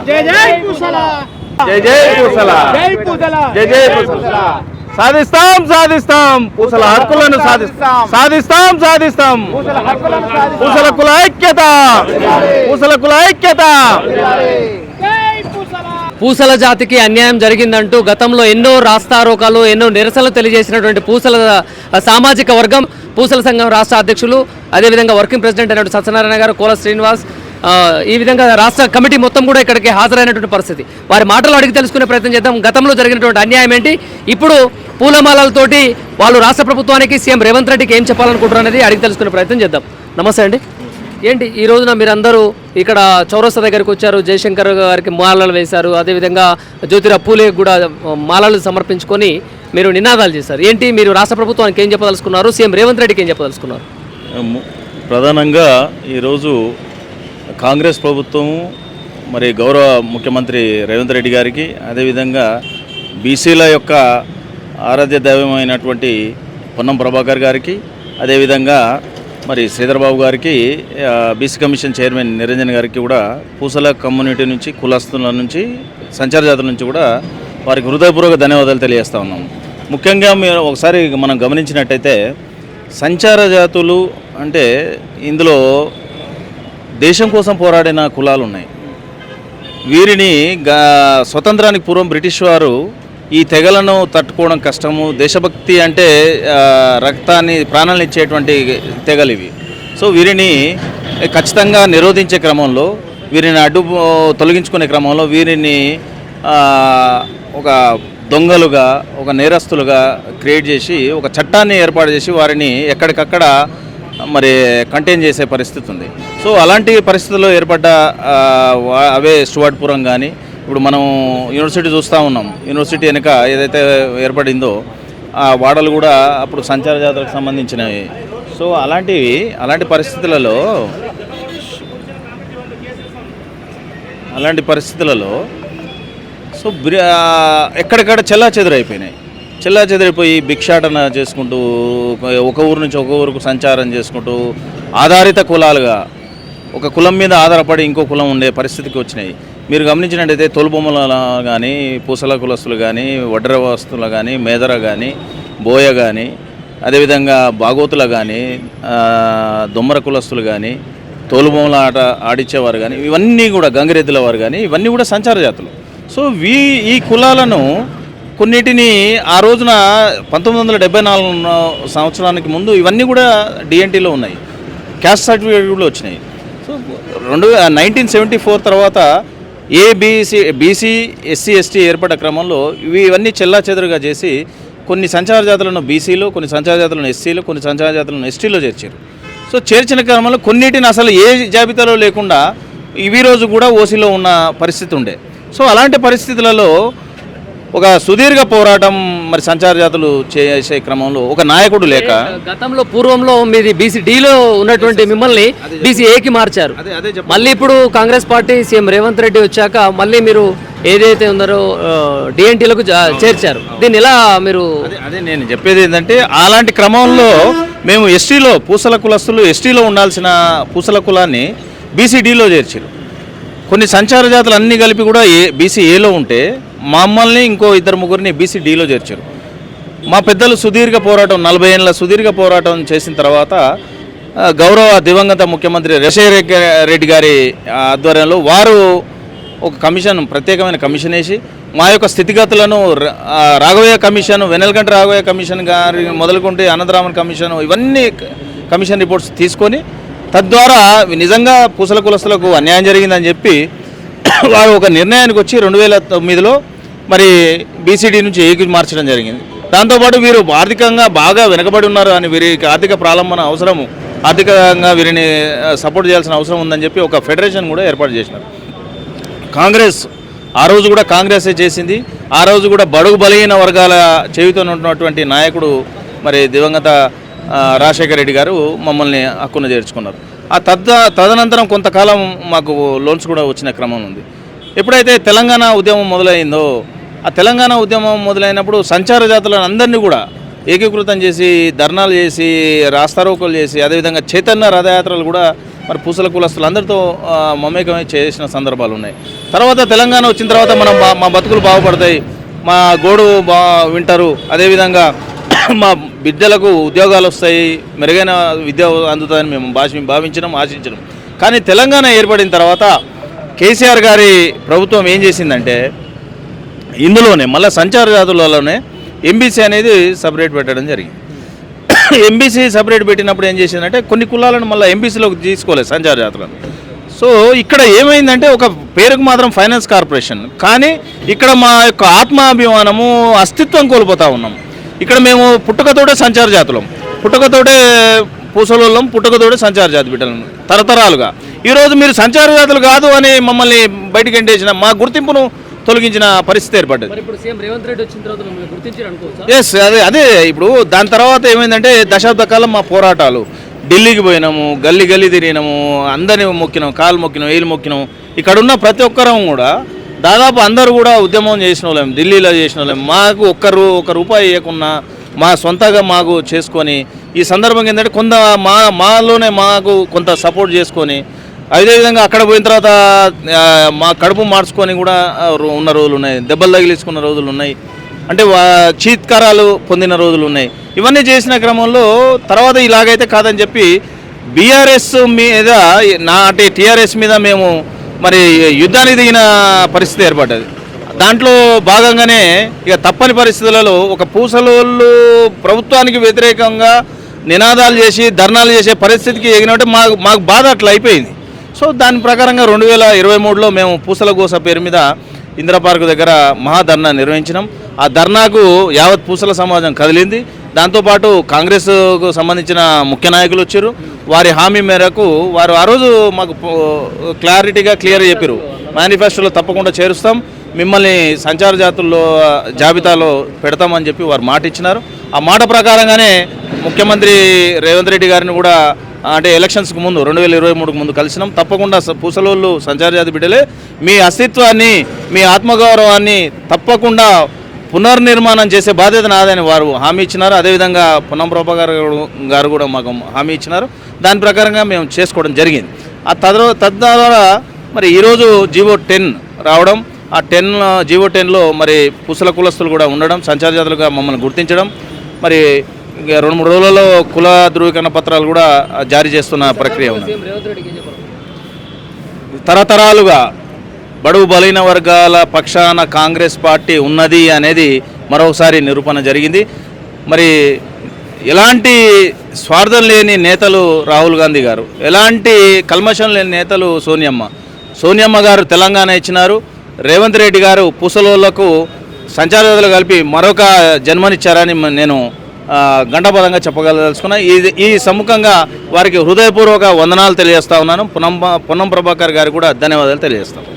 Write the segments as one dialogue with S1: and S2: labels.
S1: జై జై పూసల
S2: జై జై పూసల
S1: జై పూసల
S2: జై జై పూసల సాధిస్తాం సాధిస్తాం పూసల హక్కులను సాధిస్తాం పూసల కుల ఐక్యత పూసల కుల ఐక్యత.
S3: పూసల జాతికి అన్యాయం జరిగిందంటూ గతంలో ఎన్నో రాస్తారోకాలు ఎన్నో నిరసనలు తెలియజేసినటువంటి పూసల సామాజిక వర్గం పూసల సంఘం రాష్ట్ర అధ్యక్షులు అదేవిధంగా వర్కింగ్ ప్రెసిడెంట్ అయినటువంటి సత్యనారాయణ గారు, కోల శ్రీనివాస్, ఈ విధంగా రాష్ట్ర కమిటీ మొత్తం కూడా ఇక్కడికి హాజరైనటువంటి పరిస్థితి. వారి మాటలు అడిగి తెలుసుకునే ప్రయత్నం చేద్దాం. గతంలో జరిగినటువంటి అన్యాయం ఏంటి, ఇప్పుడు పూలమాలలతోటి వాళ్ళు రాష్ట్ర ప్రభుత్వానికి సీఎం రేవంత్ రెడ్డికి ఏం చెప్పాలనుకుంటున్నారు అనేది అడిగి తెలుసుకునే ప్రయత్నం చేద్దాం. నమస్తే అండి. ఏంటి ఈ రోజున మీరందరూ ఇక్కడ చౌరస్తా దగ్గరికి వచ్చారు, జయశంకర్ గారికి మాలలు వేశారు, అదేవిధంగా జ్యోతిరావు పూలే కూడా మాలలు సమర్పించుకొని మీరు నినాదాలు చేశారు. ఏంటి మీరు రాష్ట్ర ప్రభుత్వానికి ఏం చెప్పదలుచుకున్నారు, సీఎం రేవంత్ రెడ్డికి ఏం చెప్పదలుచుకున్నారు?
S4: ప్రధానంగా ఈరోజు కాంగ్రెస్ ప్రభుత్వం మరి గౌరవ ముఖ్యమంత్రి రేవంత్ రెడ్డి గారికి, అదేవిధంగా బీసీల యొక్క ఆరాధ్య దైవమైనటువంటి పొన్నం ప్రభాకర్ గారికి, అదేవిధంగా మరి శ్రీధర్బాబు గారికి, బీసీ కమిషన్ చైర్మన్ నిరంజన్ గారికి కూడా పూసల కమ్యూనిటీ నుంచి, కులస్తుల నుంచి, సంచార జాతుల నుంచి కూడా వారికి హృదయపూర్వక ధన్యవాదాలు తెలియజేస్తూ ఉన్నాము. ముఖ్యంగా మీరు ఒకసారి మనం గమనించినట్టయితే సంచార జాతులు అంటే ఇందులో దేశం కోసం పోరాడిన కులాలు ఉన్నాయి. వీరిని స్వతంత్రానికి పూర్వం బ్రిటిష్ వారు ఈ తెగలను తట్టుకోవడం కష్టము, దేశభక్తి అంటే రక్తాన్ని ప్రాణాలను ఇచ్చేటువంటి తెగలు ఇవి. సో వీరిని ఖచ్చితంగా నిరోధించే క్రమంలో, వీరిని తొలగించుకునే క్రమంలో వీరిని ఒక దొంగలుగా, ఒక నేరస్తులుగా క్రియేట్ చేసి ఒక చట్టాన్ని ఏర్పాటు చేసి వారిని ఎక్కడికక్కడ మరి కంటైన్ చేసే పరిస్థితి ఉంది. సో అలాంటి పరిస్థితుల్లో ఏర్పడ్డ అవే స్టువర్ట్పురం కానీ, ఇప్పుడు మనం యూనివర్సిటీ చూస్తూ ఉన్నాం, యూనివర్సిటీ వెనుక ఏదైతే ఏర్పడిందో ఆ వాడలు కూడా అప్పుడు సంచార జాతరకు సంబంధించినవి. సో అలాంటి పరిస్థితులలో సో ఎక్కడికక్కడ చెల్లాచెదురైపోయి భిక్షాటన చేసుకుంటూ ఒక ఊరు నుంచి ఒక ఊరుకు సంచారం చేసుకుంటూ ఆధారిత కులాలుగా ఒక కులం మీద ఆధారపడి ఇంకో కులం ఉండే పరిస్థితికి వచ్చినాయి. మీరు గమనించినట్టయితే తోలుబొమ్మల కానీ, పూసల కులస్తులు కానీ, వడ్ర వస్తువులు కానీ, మేదర కానీ, బోయ కానీ, అదేవిధంగా బాగోతుల కానీ, దొమ్మర కులస్తులు కానీ, తోలుబొమ్మల ఆట ఆడిచ్చేవారు కానీ, ఇవన్నీ కూడా గంగిరెద్దుల వారు కానీ, ఇవన్నీ కూడా సంచార జాతులు. సో ఈ కులాలను కొన్నిటిని ఆ రోజున 1974 సంవత్సరానికి ముందు ఇవన్నీ కూడా డిఎన్టీలో ఉన్నాయి, క్యాస్ట్ సర్టిఫికేట్ కూడా వచ్చినాయి. సో 1974 తర్వాత బీసీ ఎస్సీ ఎస్టీ ఏర్పడ్డ క్రమంలో ఇవన్నీ చెల్లాచెదురుగా చేసి కొన్ని సంచార జాతులను బీసీలో, కొన్ని సంచార జాతులను ఎస్సీలో, కొన్ని సంచార జాతులను ఎస్టీలో చేర్చారు. సో చేర్చిన క్రమంలో కొన్నిటిని అసలు ఏ జాబితాలో లేకుండా ఇవి రోజు కూడా ఓసీలో ఉన్న పరిస్థితి ఉండే. సో అలాంటి పరిస్థితులలో ఒక సుదీర్ఘ పోరాటం మరి సంచార జాతులు చేసే క్రమంలో ఒక నాయకుడు లేక,
S3: గతంలో పూర్వంలో మీది బీసీ డీలో ఉన్నటువంటి మిమ్మల్ని బీసీ ఏకి మార్చారు. మళ్ళీ ఇప్పుడు కాంగ్రెస్ పార్టీ సీఎం రేవంత్ రెడ్డి వచ్చాక మళ్ళీ మీరు ఏదైతే ఉన్నారో డిఎన్టీలకు చేర్చారు. దీన్ని ఎలా మీరు?
S4: అదే నేను చెప్పేది ఏంటంటే అలాంటి క్రమంలో మేము ఎస్టీలో, పూసల కులస్తులు ఎస్టీలో ఉండాల్సిన పూసల కులాన్ని బీసీడీలో చేర్చారు. కొన్ని సంచార జాతులు అన్నీ కలిపి కూడా బీసీ ఏలో ఉంటే మమ్మల్ని ఇంకో 2-3 బీసీడీలో చేర్చారు. మా పెద్దలు సుదీర్ఘ పోరాటం, 40 ఏళ్ళ సుదీర్ఘ పోరాటం చేసిన తర్వాత గౌరవ దివంగత ముఖ్యమంత్రి రాజశేఖర రెడ్డి గారి ఆధ్వర్యంలో వారు ఒక ప్రత్యేకమైన కమిషన్ వేసి మా యొక్క స్థితిగతులను రాఘవయ్య కమిషన్, వెనల్కంటి రాఘవయ్య కమిషన్ గారి మొదలుకుంటే అనంతరామన్ కమిషన్, ఇవన్నీ కమిషన్ రిపోర్ట్స్ తీసుకొని తద్వారా నిజంగా పూసల కులస్తులకు అన్యాయం జరిగిందని చెప్పి వారు ఒక నిర్ణయానికి వచ్చి 2009లో మరి బీసీడీ నుంచి ఏకి మార్చడం జరిగింది. దాంతోపాటు వీరు ఆర్థికంగా బాగా వెనకబడి ఉన్నారు అని, వీరికి ఆర్థిక ప్రారంభన అవసరము, ఆర్థికంగా వీరిని సపోర్ట్ చేయాల్సిన అవసరం ఉందని చెప్పి ఒక ఫెడరేషన్ కూడా ఏర్పాటు చేసినారు. కాంగ్రెస్ ఆ రోజు కూడా కాంగ్రెసే చేసింది. ఆ రోజు కూడా బడుగు బలహీన వర్గాల చేయుతో ఉన్నటువంటి నాయకుడు మరి దివంగత రాజశేఖర రెడ్డి గారు మమ్మల్ని హక్కున చేర్చుకున్నారు. ఆ తదనంతరం కొంతకాలం మాకు లోన్స్ కూడా వచ్చిన క్రమం ఉంది. ఎప్పుడైతే తెలంగాణ ఉద్యమం మొదలైందో, ఆ తెలంగాణ ఉద్యమం మొదలైనప్పుడు సంచార జాతులను అందరినీ కూడా ఏకీకృతం చేసి, ధర్నాలు చేసి, రాస్తారోకోలు చేసి, అదేవిధంగా చైతన్య రథయాత్రలు కూడా మరి పూసల కులస్తులు అందరితో మమేకమై చేసిన సందర్భాలు ఉన్నాయి. తర్వాత తెలంగాణ వచ్చిన తర్వాత మనం మా బతుకులు బాగుపడతాయి, మా గోడు వింటారు, అదేవిధంగా మా బిడ్డలకు ఉద్యోగాలు వస్తాయి, మెరుగైన విద్య అందుతుందని మేము భావించడం, ఆశించడం. కానీ తెలంగాణ ఏర్పడిన తర్వాత కేసీఆర్ గారి ప్రభుత్వం ఏం చేసిందంటే ఇందులోనే మళ్ళీ సంచార జాతులలోనే ఎంబీసీ అనేది సపరేట్ పెట్టడం జరిగింది. ఎంబీసీ సపరేట్ పెట్టినప్పుడు ఏం చేసిందంటే కొన్ని కులాలను మళ్ళీ ఎంబీసీలోకి తీసుకోలేదు సంచార జాతులను. సో ఇక్కడ ఏమైందంటే ఒక పేరుకు మాత్రం ఫైనాన్స్ కార్పొరేషన్, కానీ ఇక్కడ మా యొక్క ఆత్మాభిమానము అస్తిత్వం కోల్పోతూ ఉన్నాం. ఇక్కడ మేము పుట్టుకతోటే సంచార జాతులం, పుట్టుకతోటే పూసలోళ్ళం, పుట్టుకతోటే సంచార జాతి బిడ్డలం తరతరాలుగా. ఈరోజు మీరు సంచార జాతులు కాదు అని మమ్మల్ని బయటికి ఎంటేసిన మా గుర్తింపును తొలగించిన పరిస్థితి ఏర్పడ్డది. ఎస్, అదే ఇప్పుడు దాని తర్వాత ఏమైందంటే దశాబ్ద కాలం మా పోరాటాలు, ఢిల్లీకి పోయినాము, గల్లీ గల్లీ తిరిగినాము, అందరినీ మొక్కినాం, కాలు మొక్కినాం, ఏలు మొక్కినాం. ఇక్కడున్న ప్రతి ఒక్కరం కూడా దాదాపు అందరూ కూడా ఉద్యమం చేసిన వాళ్ళం, ఢిల్లీలో చేసిన వాళ్ళం. మాకు ఒక్క రూపాయి ఇవ్వకున్నా మా సొంతగా మాకు చేసుకొని ఈ సందర్భంగా ఏంటంటే కొంత మాలోనే మాకు కొంత సపోర్ట్ చేసుకొని అదేవిధంగా అక్కడ పోయిన తర్వాత మా కడుపు మార్చుకొని కూడా ఉన్న రోజులు ఉన్నాయి, దెబ్బలు తగిలించుకున్న రోజులు ఉన్నాయి, అంటే చీత్కారాలు పొందిన రోజులు ఉన్నాయి. ఇవన్నీ చేసిన క్రమంలో తర్వాత ఇలాగైతే కాదని చెప్పి బీఆర్ఎస్ మీద అంటే టీఆర్ఎస్ మీద మేము మరి యుద్ధానికి దిగిన పరిస్థితి ఏర్పడ్డది. దాంట్లో భాగంగానే ఇక తప్పని పరిస్థితులలో ఒక పూసలోళ్ళు ప్రభుత్వానికి వ్యతిరేకంగా నినాదాలు చేసి ధర్నాలు చేసే పరిస్థితికి ఎగినట్టే మాకు బాధ అట్లా అయిపోయింది. సో దాని ప్రకారంగా 2023లో మేము పూసల గోస పేరు మీద ఇందిరా పార్క్ దగ్గర మహాధర్నా నిర్వహించినాం. ఆ ధర్నాకు యావత్ పూసల సమాజం కదిలింది. దాంతోపాటు కాంగ్రెస్కు సంబంధించిన ముఖ్య నాయకులు వచ్చారు. వారి హామీ మేరకు వారు ఆ రోజు మాకు క్లియర్ చెప్పారు, మేనిఫెస్టోలో తప్పకుండా చేరుస్తాం, మిమ్మల్ని సంచార జాతుల్లో జాబితాలో పెడతామని చెప్పి వారు మాట ఇచ్చినారు. ఆ మాట ప్రకారంగానే ముఖ్యమంత్రి రేవంత్ రెడ్డి గారిని కూడా అంటే ఎలక్షన్స్కి ముందు 2023కు ముందు కలిసినాం. తప్పకుండా పూసలోళ్ళు సంచార జాతి బిడ్డలే, మీ అస్తిత్వాన్ని, మీ ఆత్మగౌరవాన్ని తప్పకుండా పునర్నిర్మాణం చేసే బాధ్యత నాదని వారు హామీ ఇచ్చినారు. అదేవిధంగా పొన్నం ప్రభాకర్ గారు కూడా మాకు హామీ ఇచ్చినారు. దాని ప్రకారంగా మేము చేసుకోవడం జరిగింది. ఆ తద్వారా మరి ఈరోజు జీవో 10 రావడం, ఆ జీవో 10లో మరి పూసల కులస్తులు కూడా ఉండడం, సంచార జాతులుగా మమ్మల్ని గుర్తించడం, మరి 2-3 రోజులలో కుల ధృవీకరణ పత్రాలు కూడా జారీ చేస్తున్న ప్రక్రియ ఉంది. తరతరాలుగా బడుగు బలైన వర్గాల పక్షాన కాంగ్రెస్ పార్టీ ఉన్నది అనేది మరొకసారి నిరూపణ జరిగింది. మరి ఎలాంటి స్వార్థం లేని నేతలు రాహుల్ గాంధీ గారు, ఎలాంటి కల్మషం లేని నేతలు సోనియమ్మ గారు తెలంగాణ ఇచ్చినారు. రేవంత్ రెడ్డి గారు పూసలోళ్లకు సంచారదారులు కలిపి మరొక జన్మనిచ్చారని నేను గంటపదంగా చెప్పగలదలుచుకున్నా. ఈ సముఖంగా వారికి హృదయపూర్వక వందనాలు తెలియజేస్తా ఉన్నాను. పొన్నం ప్రభాకర్ గారికి కూడా ధన్యవాదాలు తెలియజేస్తాను.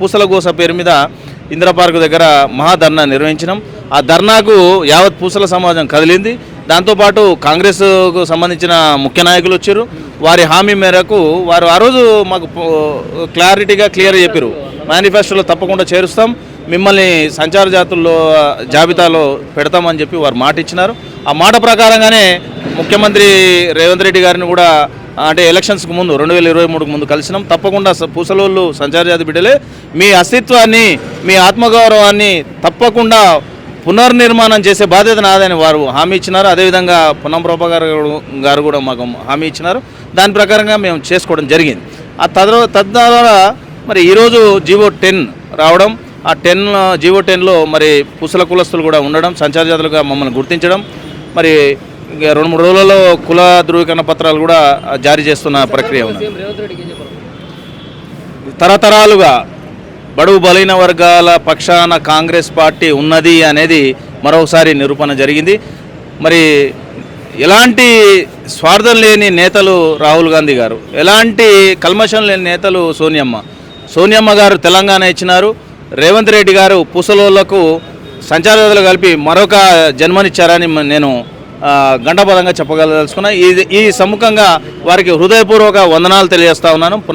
S4: పూసల గోస పేరు మీద ఇందిరా పార్క్ దగ్గర మహాధర్నా నిర్వహించినాం. ఆ ధర్నాకు యావత్ పూసల సమాజం కదిలింది. దాంతోపాటు కాంగ్రెస్కు సంబంధించిన ముఖ్య నాయకులు వచ్చారు. వారి హామీ మేరకు వారు ఆ రోజు మాకు క్లియర్ చెప్పారు, మేనిఫెస్టోలో తప్పకుండా చేరుస్తాం, మిమ్మల్ని సంచార జాతుల్లో జాబితాలో పెడతామని చెప్పి వారు మాట ఇచ్చినారు. ఆ మాట ప్రకారంగానే ముఖ్యమంత్రి రేవంత్ రెడ్డి గారిని కూడా అంటే ఎలక్షన్స్కి ముందు 2023కు ముందు కలిసినాం. తప్పకుండా పూసలోళ్ళు సంచార జాతి బిడ్డలే, మీ అస్తిత్వాన్ని మీ ఆత్మగౌరవాన్ని తప్పకుండా పునర్నిర్మాణం చేసే బాధ్యత నాదని వారు హామీ ఇచ్చినారు. అదేవిధంగా పొన్నం ప్రభాకర్ గారు కూడా మాకు హామీ ఇచ్చినారు. దాని ప్రకారంగా మేము చేసుకోవడం జరిగింది. ఆ తద్వారా మరి ఈరోజు జీవో 10 రావడం, ఆ జీవో 10లో మరి పూసల కులస్తులు కూడా ఉండడం, సంచార జాతులుగా మమ్మల్ని గుర్తించడం, మరి 2-3 రోజులలో కుల ధృవీకరణ పత్రాలు కూడా జారీ చేస్తున్న ప్రక్రియ ఉంది. తరతరాలుగా బడుగు బలైన వర్గాల పక్షాన కాంగ్రెస్ పార్టీ ఉన్నది అనేది మరోసారి నిరూపణ జరిగింది. మరి ఎలాంటి స్వార్థం లేని నేతలు రాహుల్ గాంధీ గారు, ఎలాంటి కల్మషం లేని నేతలు సోనియమ్మ గారు తెలంగాణ ఇచ్చినారు. రేవంత్ రెడ్డి గారు పూసలోళ్లకు సంచారదారులు కలిపి మరొక జన్మనిచ్చారని నేను గంటపదంగా చెప్పగలదలుచుకున్నా. ఈ సముఖంగా వారికి హృదయపూర్వక వందనాలు తెలియజేస్తా ఉన్నాను.